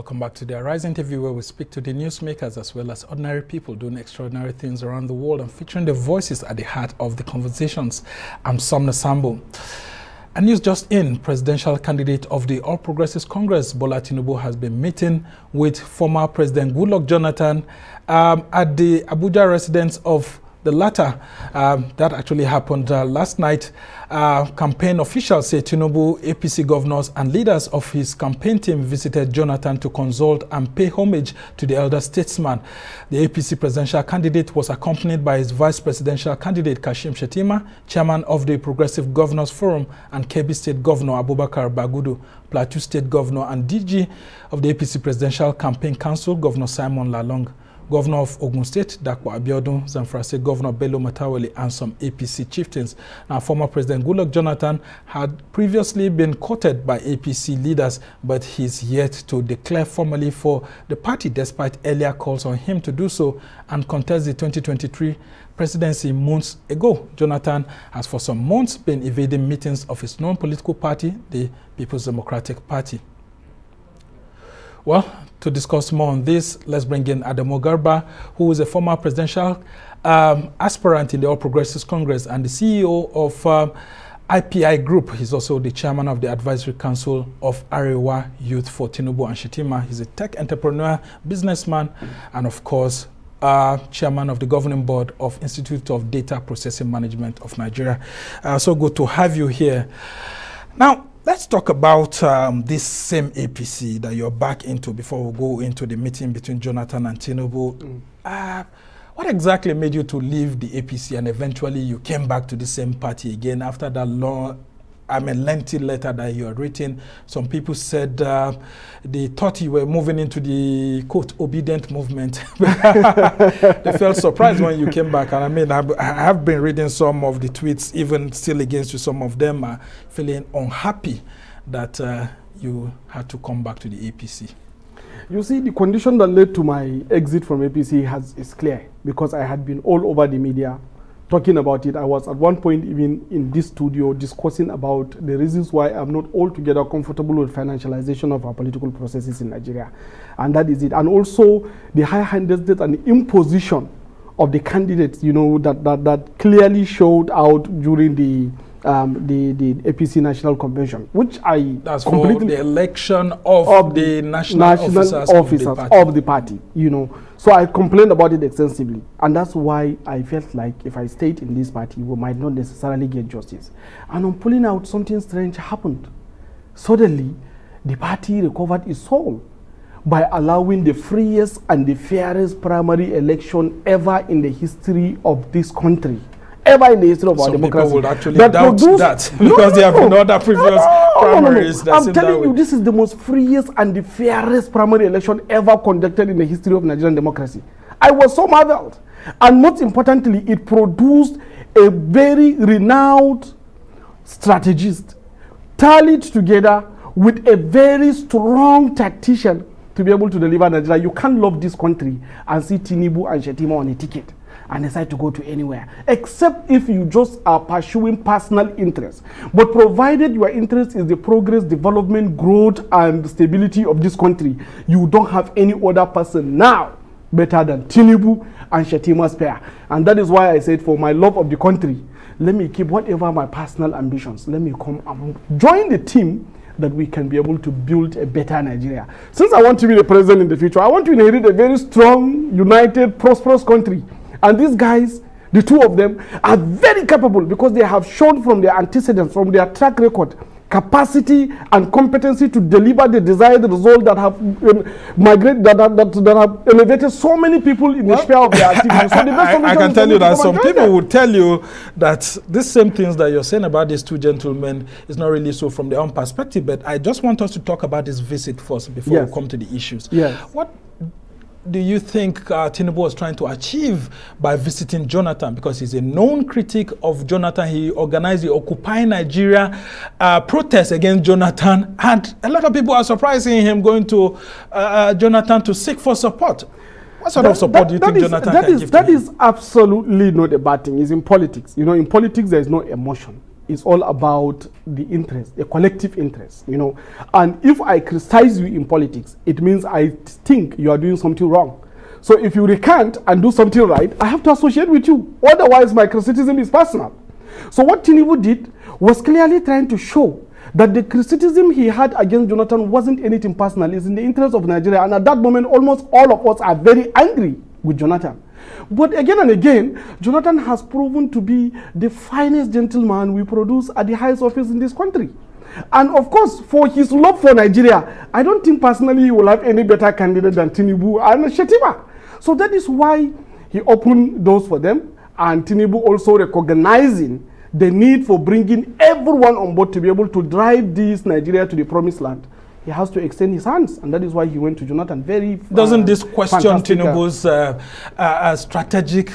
Welcome back to the Arise interview, where we speak to the newsmakers as well as ordinary people doing extraordinary things around the world and featuring the voices at the heart of the conversations. I'm Somna Sambo. And news just in, presidential candidate of the All Progressives Congress, Bola Tinubu, has been meeting with former President Goodluck Jonathan at the Abuja residence of the latter. That actually happened last night. Campaign officials say Tinubu, APC governors and leaders of his campaign team visited Jonathan to consult and pay homage to the elder statesman. The APC presidential candidate was accompanied by his vice presidential candidate Kashim Shetima, chairman of the Progressive Governors Forum, and Kebbi State Governor Abubakar Bagudu, Plateau State Governor and DG of the APC Presidential Campaign Council, Governor Simon Lalong, Governor of Ogun State, Dakwa Abiodun, Zamfara State Governor Bello Matawale, and some APC chieftains. Now, former President Goodluck Jonathan had previously been courted by APC leaders, but he's yet to declare formally for the party, despite earlier calls on him to do so and contest the 2023 presidency months ago. Jonathan has for some months been evading meetings of his known political party, the People's Democratic Party. Well, to discuss more on this, let's bring in Adamu Garba, who is a former presidential aspirant in the All Progressives Congress and the CEO of IPI Group. He's also the chairman of the Advisory Council of Arewa Youth for Tinubu and Shettima. He's a tech entrepreneur, businessman, and of course, chairman of the governing board of Institute of Data Processing Management of Nigeria. So good to have you here. Now, let's talk about this same APC that you're back into before we go into the meeting between Jonathan and Tinubu. What exactly made you to leave the APC and eventually you came back to the same party again after that long, lengthy letter that you had written? Some people said they thought you were moving into the, quote, obedient movement. They felt surprised when you came back. And I have been reading some of the tweets, even still against you. Some of them are feeling unhappy that you had to come back to the APC. You see, the condition that led to my exit from APC is clear, because I had been all over the media talking about it. I was at one point even in this studio discussing about the reasons why I'm not altogether comfortable with financialization of our political processes in Nigeria. And that is it. And also the high-handedness and imposition of the candidates, you know, that clearly showed out during the APC National Convention, which that's for the election of the national officers of the party, you know. So I complained about it extensively, and that's why I felt like if I stayed in this party, we might not necessarily get justice. And on pulling out, something strange happened. Suddenly, the party recovered its soul by allowing the freest and the fairest primary election ever in the history of this country. Ever in the history of our democracy. Some people would actually doubt that because they have been other previous primaries. I'm telling you, this is the most freest and the fairest primary election ever conducted in the history of Nigerian democracy. I was so marveled. And most importantly, it produced a very renowned strategist, tallied together with a very strong tactician to be able to deliver Nigeria. You can't love this country and see Tinubu and Shettima on a ticket and decide to go to anywhere, except if you just are pursuing personal interests. But provided your interest is the progress, development, growth, and stability of this country, you don't have any other person now better than Tinubu and Shettima's pair. And that is why I said, for my love of the country, let me keep whatever my personal ambitions. Let me come and join the team that we can be able to build a better Nigeria. Since I want to be the president in the future, I want to inherit a very strong, united, prosperous country. And these guys, the two of them, are very capable because they have shown from their antecedents, from their track record, capacity and competency to deliver the desired result that have that have elevated so many people in the sphere of their activities. So I can tell you that some people would tell you that these same things that you're saying about these two gentlemen is not really so from their own perspective. But I just want us to talk about this visit first before we come to the issues. Yes. What do you think Tinubu was trying to achieve by visiting Jonathan? Because he's a known critic of Jonathan. He organized the Occupy Nigeria protest against Jonathan. And a lot of people are surprising him going to Jonathan to seek for support. What sort of support do you think Jonathan can give to him? That is absolutely not a bad thing. It's in politics. You know, in politics, there is no emotion. is all about the interest, the collective interest, you know. And if I criticize you in politics, it means I think you are doing something wrong. So if you recant and do something right, I have to associate with you. Otherwise, my criticism is personal. So what Tinubu did was clearly trying to show that the criticism he had against Jonathan wasn't anything personal. It's in the interest of Nigeria. And at that moment, almost all of us are very angry with Jonathan. But again and again, Jonathan has proven to be the finest gentleman we produce at the highest office in this country. And of course, for his love for Nigeria, I don't think personally he will have any better candidate than Tinubu and Shettima. So that is why he opened doors for them. And Tinubu also recognizing the need for bringing everyone on board to be able to drive this Nigeria to the promised land. He has to extend his hands, and that is why he went to Jonathan. Doesn't this question Tinubu's strategic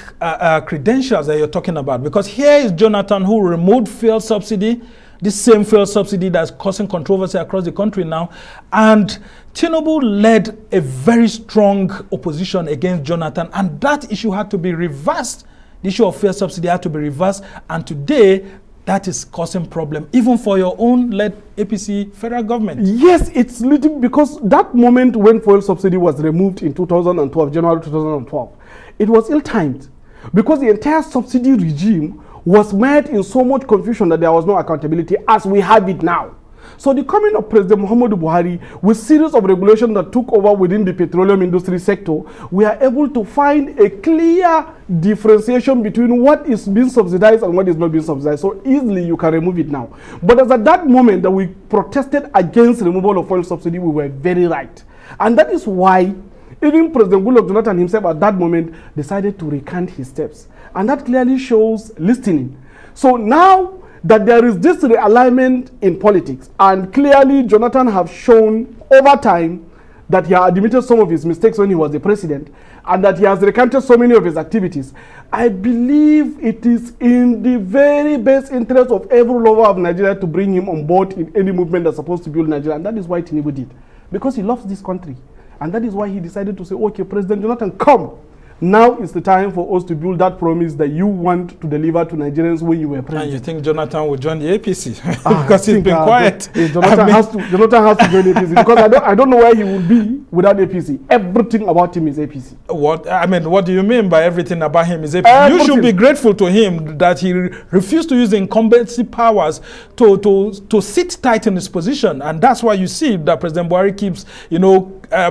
credentials that you're talking about? Because here is Jonathan who removed fuel subsidy, this same fuel subsidy that's causing controversy across the country now, and Tinubu led a very strong opposition against Jonathan, and that issue had to be reversed. The issue of fuel subsidy had to be reversed, and today that is causing problem even for your own led APC federal government. Yes, it's little because that moment when fuel subsidy was removed in 2012, January 2012, it was ill-timed because the entire subsidy regime was made in so much confusion that there was no accountability as we have it now. So the coming of President Muhammadu Buhari with series of regulations that took over within the petroleum industry sector, we are able to find a clear differentiation between what is being subsidized and what is not being subsidized. So easily you can remove it now. But as at that moment that we protested against removal of oil subsidy, we were very right. And that is why even President Goodluck Jonathan himself at that moment decided to recant his steps. And that clearly shows listening. So now that there is this realignment in politics, and clearly Jonathan have shown over time that he has admitted some of his mistakes when he was the president, and that he has recanted so many of his activities. I believe it is in the very best interest of every lover of Nigeria to bring him on board in any movement that's supposed to build Nigeria, and that is why Tinubu did. Because he loves this country. And that is why he decided to say, okay, President Jonathan, come. Now is the time for us to build that promise that you want to deliver to Nigerians when you were president. And you think Jonathan will join the APC? Because he's been quiet. Jonathan has to join the APC because I don't know where he will be without APC. Everything about him is APC. What do you mean by everything about him is APC? Everything. You should be grateful to him that he refused to use the incumbency powers to sit tight in his position. And that's why you see that President Buhari keeps,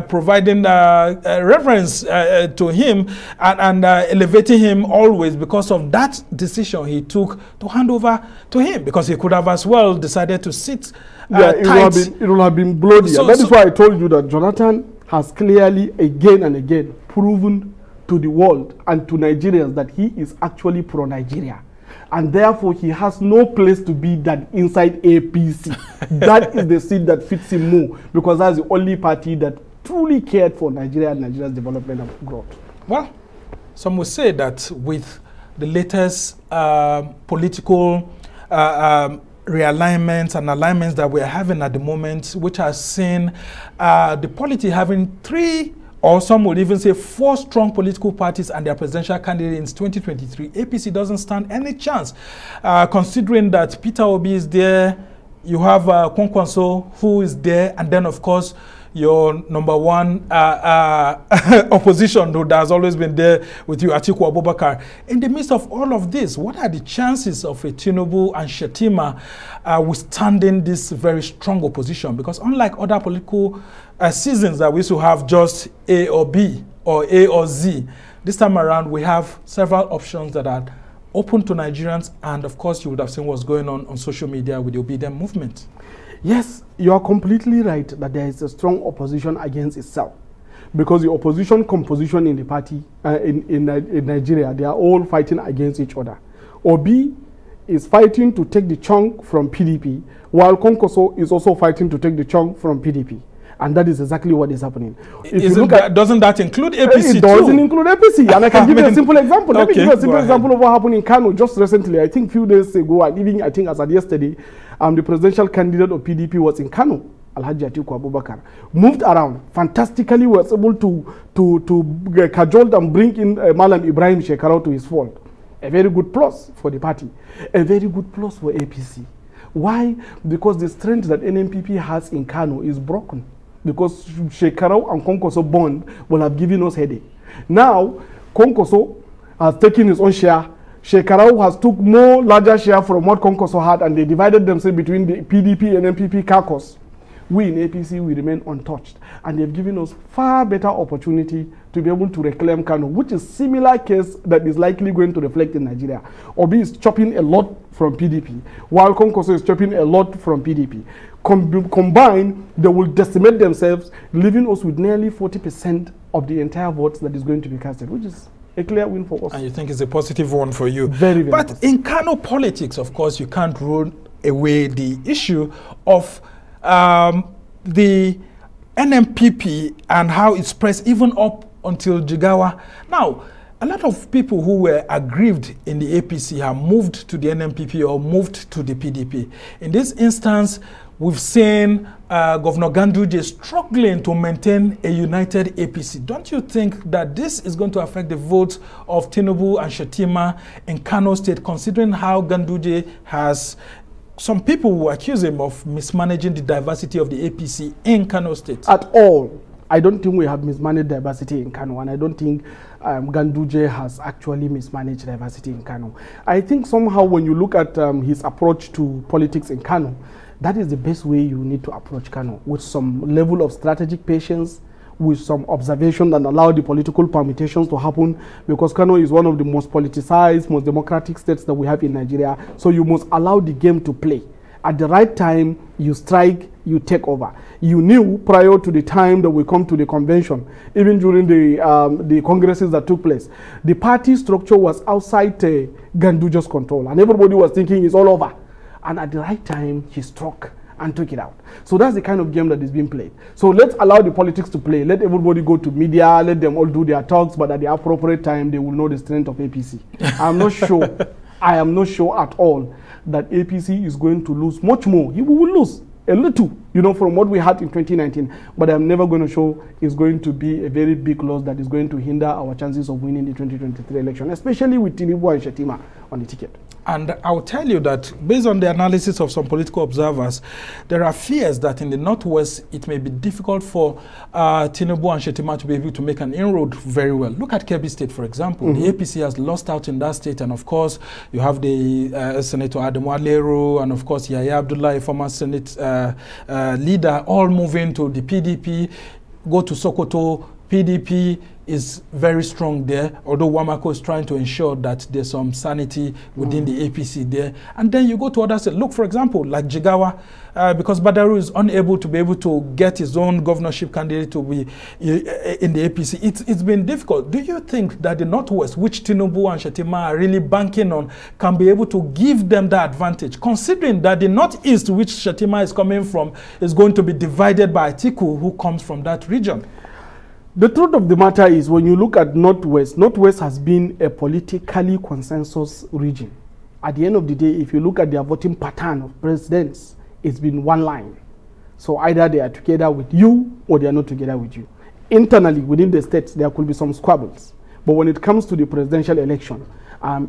providing reference to him and elevating him always because of that decision he took to hand over to him, because he could have as well decided to sit tight. It will have been bloody. That is why I told you that Jonathan has clearly again and again proven to the world and to Nigerians that he is actually pro-Nigeria. And therefore, he has no place to be than inside APC. That is the seat that fits him more, because that's the only party that truly cared for Nigeria and Nigeria's development and growth. Well, some will say that with the latest political realignments and alignments that we're having at the moment, which has seen the polity having 3, or some would even say 4 strong political parties and their presidential candidates in 2023, APC doesn't stand any chance, considering that Peter Obi is there, you have Kwankwaso who is there, and then of course your number one opposition who has always been there with you, Atiku Abubakar. In the midst of all of this, what are the chances of a Tinubu and Shettima withstanding this very strong opposition? Because unlike other political seasons that we used to have just A or B or A or Z, this time around we have several options that are open to Nigerians, and of course you would have seen what's going on social media with the Obedient movement. Yes, you are completely right that there is a strong opposition against itself, because the opposition composition in the party in Nigeria, they are all fighting against each other. Obi is fighting to take the chunk from PDP, while Kwankwaso is also fighting to take the chunk from PDP. And that is exactly what is happening. Doesn't that include APC? It doesn't include APC. And I can give you a simple example. Let me give you a simple example of what happened in Kano just recently. I think a few days ago, and even I think as of yesterday, the presidential candidate of PDP was in Kano. Alhaji Atiku Abubakar moved around fantastically, was able to cajole and bring in Malam Ibrahim Shekarau to his fold. A very good plus for the party. A very good plus for APC. Why? Because the strength that NNPP has in Kano is broken. Because Shekarau and Konkoso bond will have given us headache. Now, Konkoso has taken his own share. Shekarau has took more larger share from what Konkoso had, and they divided themselves between the PDP and NPP caucus. We in APC, we remain untouched, and they've given us far better opportunity to be able to reclaim Kano, which is similar case that is likely going to reflect in Nigeria. Obi is chopping a lot from PDP, while Konkoso is chopping a lot from PDP. Combined, they will decimate themselves, leaving us with nearly 40% of the entire votes that is going to be casted, which is a clear win for us. And you think it's a positive one for you? Very, very But positive. in Kano politics, of course, you can't rule away the issue of the NMPP and how it spreads even up until Jigawa. Now, a lot of people who were aggrieved in the APC have moved to the NMPP or moved to the PDP. In this instance, we've seen Governor Ganduje struggling to maintain a united APC. Don't you think that this is going to affect the votes of Tinubu and Shettima in Kano State, considering how Ganduje has... Some people will accuse him of mismanaging the diversity of the APC in Kano State? At all. I don't think we have mismanaged diversity in Kano, and I don't think Ganduje has actually mismanaged diversity in Kano. I think somehow when you look at his approach to politics in Kano, that is the best way you need to approach Kano, with some level of strategic patience, with some observation and allow the political permutations to happen, because Kano is one of the most politicized, most democratic states that we have in Nigeria. So you must allow the game to play. At the right time, you strike, you take over. You knew prior to the time that we come to the convention, even during the congresses that took place, the party structure was outside Ganduja's control, and everybody was thinking it's all over. And at the right time, he struck and took it out. So that's the kind of game that is being played. So let's allow the politics to play. Let everybody go to media, let them all do their talks, but at the appropriate time, they will know the strength of APC. I'm not sure, I am not sure at all that APC is going to lose much more. We will lose a little, you know, from what we had in 2019, but I'm never going to show it's going to be a very big loss that is going to hinder our chances of winning the 2023 election, especially with Tinubu and Shettima on the ticket. And I'll tell you that based on the analysis of some political observers, there are fears that in the Northwest, it may be difficult for Tinubu and Shettima to be able to make an inroad very well. Look at Kebbi State, for example. The APC has lost out in that state. And of course, you have the Senator Adamu Garba II, and of course, Yahya Abdullah, a former Senate leader, all moving to the PDP, go to Sokoto. PDP is very strong there, although Wamako is trying to ensure that there's some sanity within the APC there. And then you go to other states. Look, for example, like Jigawa, because Badaru is unable to be able to get his own governorship candidate to be in the APC. It's been difficult. Do you think that the Northwest, which Tinubu and Shettima are really banking on, can be able to give them that advantage, considering that the Northeast, which Shettima is coming from, is going to be divided by Atiku, who comes from that region? The truth of the matter is, when you look at Northwest, Northwest has been a politically consensus region. At the end of the day, if you look at their voting pattern of presidents, it's been one line. So either they are together with you or they are not together with you. Internally, within the states, there could be some squabbles. But when it comes to the presidential election,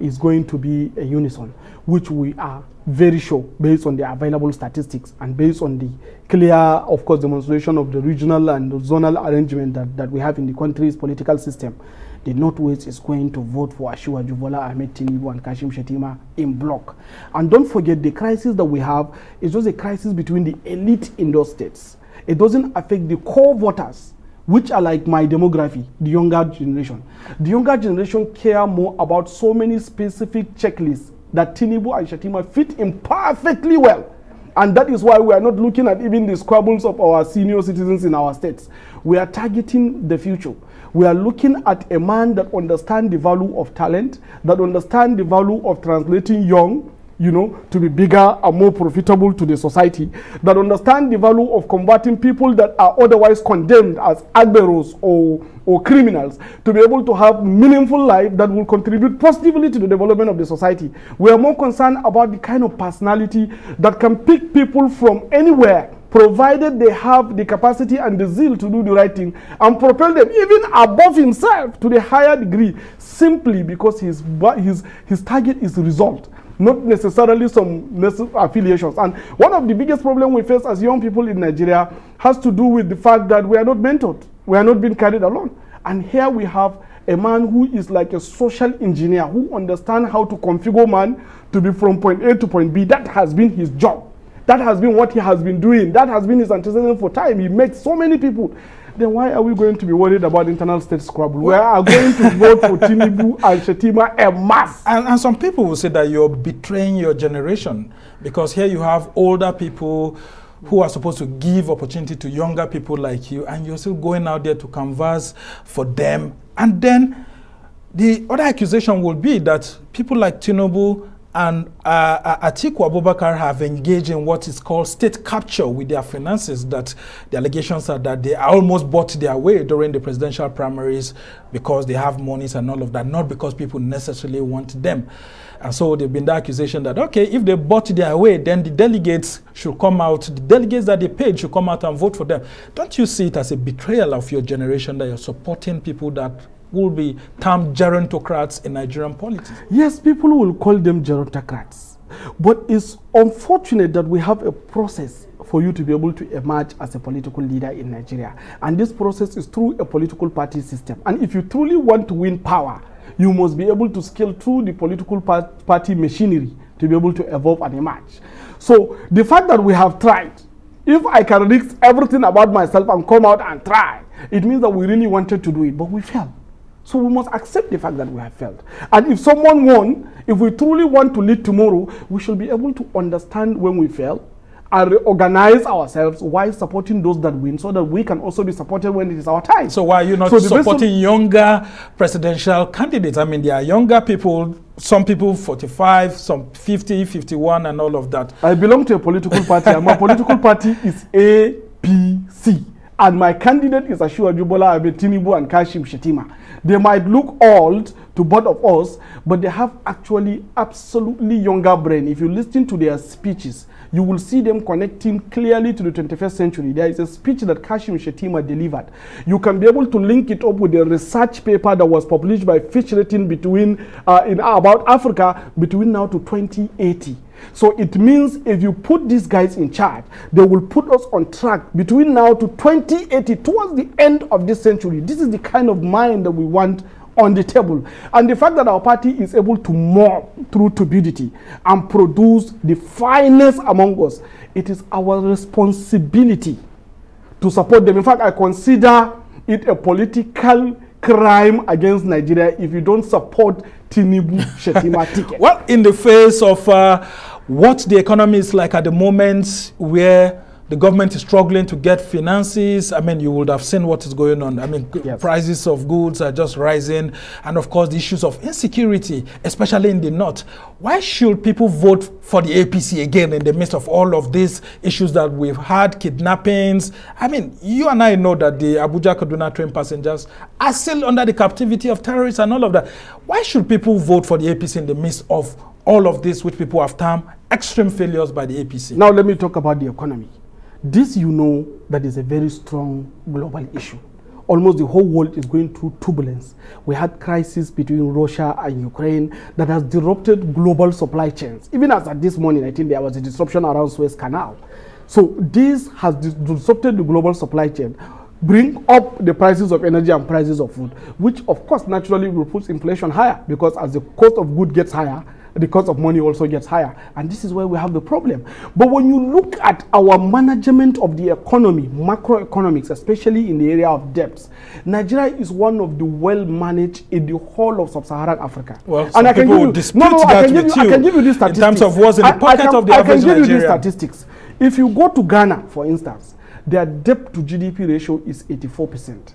it's going to be a unison, which we are very sure, based on the available statistics and based on the clear, of course, demonstration of the regional and the zonal arrangement that we have in the country's political system. The Northwest is going to vote for Asiwaju Bola Ahmed Tinubu and Kashim Shetima in block. And don't forget, the crisis that we have is just a crisis between the elite in those states. It doesn't affect the core voters, which are like my demography, the younger generation. The younger generation care more about so many specific checklists that Tinubu and Shettima fit in perfectly well. And that is why we are not looking at even the squabbles of our senior citizens in our states. We are targeting the future. We are looking at a man that understands the value of talent, that understands the value of translating young, you know, to be bigger and more profitable to the society, that understand the value of converting people that are otherwise condemned as agberos or criminals to be able to have meaningful life that will contribute positively to the development of the society. We are more concerned about the kind of personality that can pick people from anywhere provided they have the capacity and the zeal to do the right thing, and propel them even above himself to the higher degree, simply because his target is the result, not necessarily some affiliations. And one of the biggest problems we face as young people in Nigeria has to do with the fact that we are not mentored. We are not being carried along. And here we have a man who is like a social engineer, who understands how to configure man to be from point A to point B. That has been his job. That has been what he has been doing. That has been his antecedent for time. He makes so many people. Then why are we going to be worried about internal state squabble? We are going to vote for Tinubu and Shettima en masse. And some people will say that you're betraying your generation, because here you have older people who are supposed to give opportunity to younger people like you, and you're still going out there to canvass for them. And then the other accusation will be that people like Tinubu and Atiku Abubakar have engaged in what is called state capture with their finances, that the allegations are that they almost bought their way during the presidential primaries because they have monies and all of that, not because people necessarily want them. And so there's been the accusation that, okay, if they bought their way, then the delegates should come out, the delegates that they paid should come out and vote for them. Don't you see it as a betrayal of your generation that you're supporting people that will be termed gerontocrats in Nigerian politics? Yes, people will call them gerontocrats. But it's unfortunate that we have a process for you to be able to emerge as a political leader in Nigeria. And this process is through a political party system. And if you truly want to win power, you must be able to scale through the political party machinery to be able to evolve and emerge. So the fact that we have tried, if I can risk everything about myself and come out and try, it means that we really wanted to do it, but we failed. So we must accept the fact that we have failed. And if someone won, if we truly want to lead tomorrow, we should be able to understand when we fail and reorganize ourselves while supporting those that win, so that we can also be supported when it is our time. So why are you not supporting younger presidential candidates? I mean, there are younger people, some people 45, some 50, 51, and all of that. I belong to a political party, and my political party is APC. And my candidate is Asiwaju Bola Tinubu and Kashim Shetima. They might look old to both of us, but they have actually absolutely younger brain. If you listen to their speeches, you will see them connecting clearly to the 21st century. There is a speech that Kashim Shetima delivered. You can be able to link it up with a research paper that was published by Fitch Rating about Africa between now to 2080. So it means if you put these guys in charge, they will put us on track between now to 2080, towards the end of this century. This is the kind of mind that we want on the table. And the fact that our party is able to mob through turbidity and produce the finest among us, it is our responsibility to support them. In fact, I consider it a political crime against Nigeria if you don't support Tinubu Shettima ticket. Well, in the face of what the economy is like at the moment, where the government is struggling to get finances, I mean, you would have seen what is going on. I mean, yes, prices of goods are just rising. And of course, the issues of insecurity, especially in the north. Why should people vote for the APC again in the midst of all of these issues that we've had, kidnappings? I mean, you and I know that the Abuja-Kaduna train passengers are still under the captivity of terrorists and all of that. Why should people vote for the APC in the midst of all of this, which people have termed extreme failures by the APC? Now, let me talk about the economy. This, you know, that is a very strong global issue. Almost the whole world is going through turbulence. We had crisis between Russia and Ukraine that has disrupted global supply chains. Even as at this morning, I think there was a disruption around Suez Canal. So this has disrupted the global supply chain, bring up the prices of energy and prices of food, which of course naturally will put inflation higher, because as the cost of goods gets higher, the cost of money also gets higher. And this is where we have the problem. But when you look at our management of the economy, macroeconomics, especially in the area of debts, Nigeria is one of the well-managed in the whole of sub-Saharan Africa. Well, and I can give you I can give you these statistics. In terms of what's in the pocket of the average Nigerian. I can give you these statistics. If you go to Ghana, for instance, their debt to GDP ratio is 84%.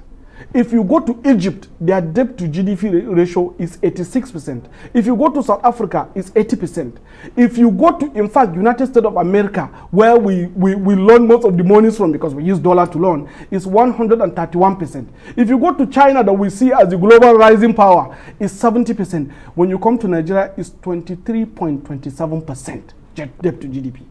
If you go to Egypt, their debt to GDP ratio is 86%. If you go to South Africa, it's 80%. If you go to, in fact, United States of America, where we loan most of the monies from because we use dollar to loan, it's 131%. If you go to China, that we see as the global rising power, it's 70%. When you come to Nigeria, it's 23.27% debt to GDP.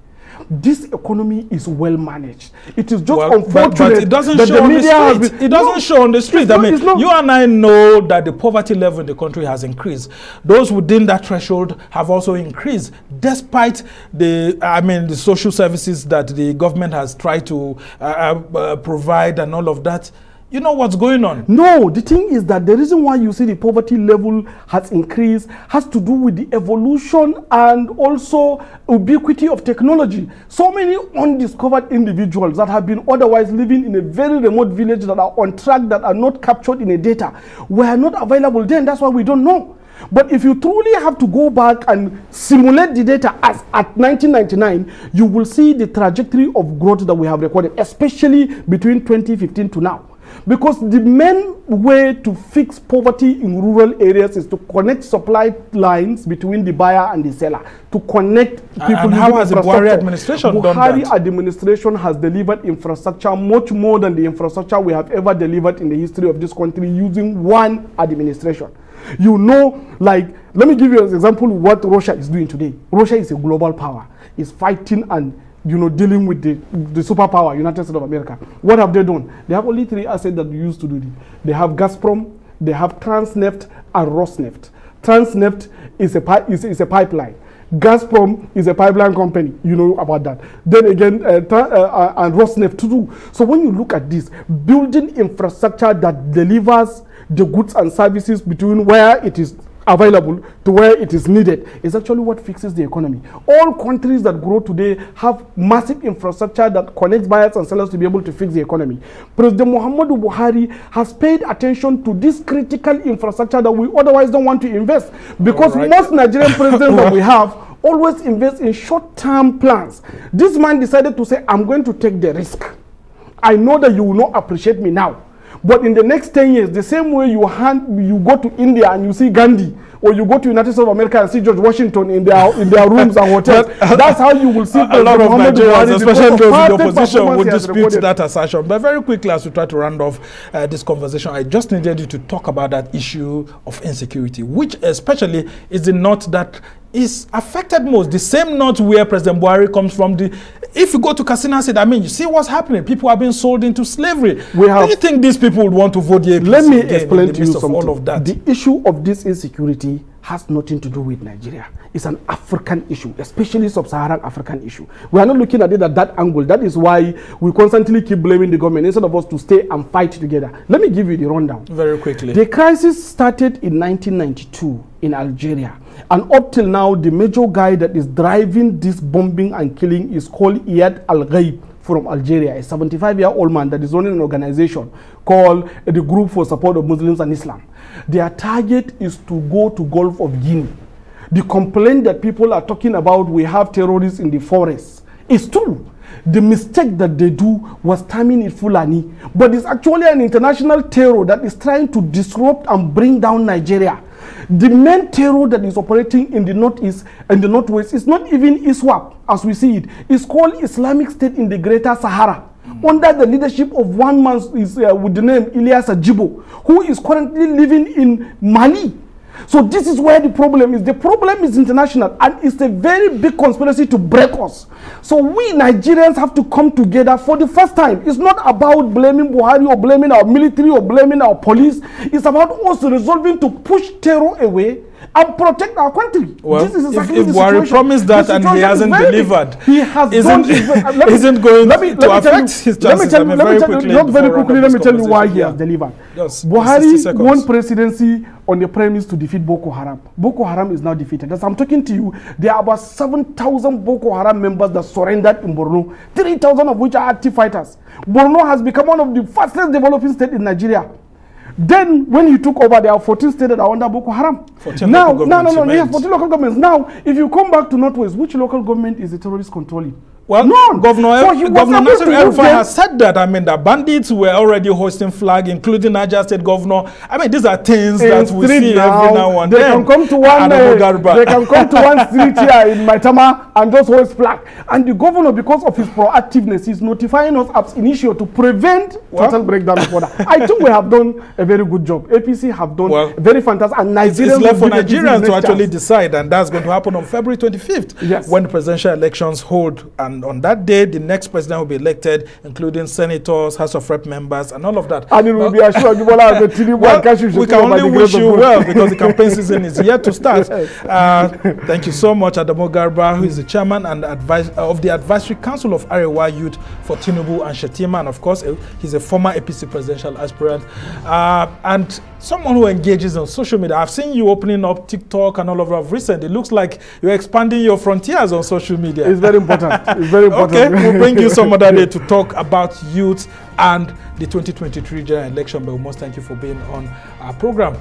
This economy is well managed. It is just unfortunate but it doesn't that show the on media the street. It doesn't show on the street. I mean, you and I know that the poverty level in the country has increased. Those within that threshold have also increased, despite the social services that the government has tried to provide and all of that. You know what's going on? No, the thing is that the reason why you see the poverty level has increased has to do with the evolution and also ubiquity of technology. So many undiscovered individuals that have been otherwise living in a very remote village that are on track, that are not captured in a data, were not available then. That's why we don't know. But if you truly have to go back and simulate the data as at 1999, you will see the trajectory of growth that we have recorded, especially between 2015 to now. Because the main way to fix poverty in rural areas is to connect supply lines between the buyer and the seller, to connect people. And how has the Buhari administration done that? Buhari administration has delivered infrastructure much more than the infrastructure we have ever delivered in the history of this country using one administration. You know, like, let me give you an example of what Russia is doing today. Russia is a global power. It's fighting and dealing with the superpower, United States of America. What have they done? They have only 3 assets that they used to do this. They have Gazprom, they have Transneft, and Rosneft. Transneft is a pipeline. Gazprom is a pipeline company. You know about that. Then again, and Rosneft too. So when you look at this, building infrastructure that delivers the goods and services between where it is available to where it is needed is actually what fixes the economy. All countries that grow today have massive infrastructure that connects buyers and sellers to be able to fix the economy. President Muhammadu Buhari has paid attention to this critical infrastructure that we otherwise don't want to invest, because most Nigerian presidents that we have always invest in short-term plans. This man decided to say, I'm going to take the risk. I know that you will not appreciate me now, but in the next 10 years, the same way you go to India and you see Gandhi, or you go to United States of America and see George Washington in their rooms and hotels, that's how you will see a lot of Nigerians, especially those in the opposition, would dispute that assertion. But very quickly, as we try to round off this conversation, I just needed you to talk about that issue of insecurity, which especially is the north that is affected most. The same north where President Buhari comes from. If you go to Katsina State, I mean, you see what's happening. People are being sold into slavery. Do you think these people would want to vote the APC? Let me explain to you something. All of that. The issue of this insecurity has nothing to do with Nigeria. It's an African issue, especially sub-Saharan African issue. We are not looking at it at that angle. That is why we constantly keep blaming the government instead of us to stay and fight together. Let me give you the rundown. Very quickly. The crisis started in 1992 in Algeria. And up till now, the major guy that is driving this bombing and killing is called Iyad Al-Ghaib from Algeria, a 75-year-old man that is running an organization called the Group for Support of Muslims and Islam. Their target is to go to Gulf of Guinea. The complaint that people are talking about, we have terrorists in the forest, is true. The mistake that they do was terming it Fulani, but it's actually an international terror that is trying to disrupt and bring down Nigeria. The main terror that is operating in the northeast and the northwest is not even ISWAP as we see it. It's called Islamic State in the Greater Sahara, under the leadership of one man with the name Ilyas Ajibo, who is currently living in Mali. So this is where the problem is. The problem is international, and it's a very big conspiracy to break us. So we Nigerians have to come together for the first time. It's not about blaming Buhari or blaming our military or blaming our police. It's about us resolving to push terror away and protect our country. Well, this is exactly if Buhari promised that and he hasn't delivered, he has isn't going to affect his chances. Let me tell you why he has delivered. Buhari won presidency on the premise to defeat Boko Haram. Boko Haram is now defeated. As I'm talking to you, there are about 7,000 Boko Haram members that surrendered in Borno, 3,000 of which are active fighters. Borno has become one of the fastest developing states in Nigeria. Then, when he took over, there are 14 states that are under Boko Haram. 14 local governments. Now, if you come back to Northwest, which local government is the terrorist controlling? Well, none. Governor Nasir El-Rufai has said that. I mean, the bandits were already hoisting flag, including Niger State Governor. I mean, these are things that we see every now and then. They can come to one street here in Maitama and just hoist flag. And the governor, because of his proactiveness, is notifying us ab initio to prevent total breakdown of order. I think we have done a very good job. APC have done very fantastic. And Nigerians, it's left for Nigerians to actually decide, and that's going to happen on February 25th when the presidential elections hold and And on that day, the next president will be elected, including senators, House of Rep members, and all of that. And it will be assured Bola Tinubu and Kashim Shetima. We can only wish you well, because the campaign season is yet to start. Yes. Thank you so much, Adamu Garba, who is the chairman and of the Advisory Council of Arewa Youth for Tinubu and Shettima. And of course, he's a former APC presidential aspirant. And someone who engages on social media. I've seen you opening up TikTok and all of that recently. It looks like you're expanding your frontiers on social media. It's very important. It's very important. Okay, we'll bring you some other day to talk about youth and the 2023 general election. But we must thank you for being on our program.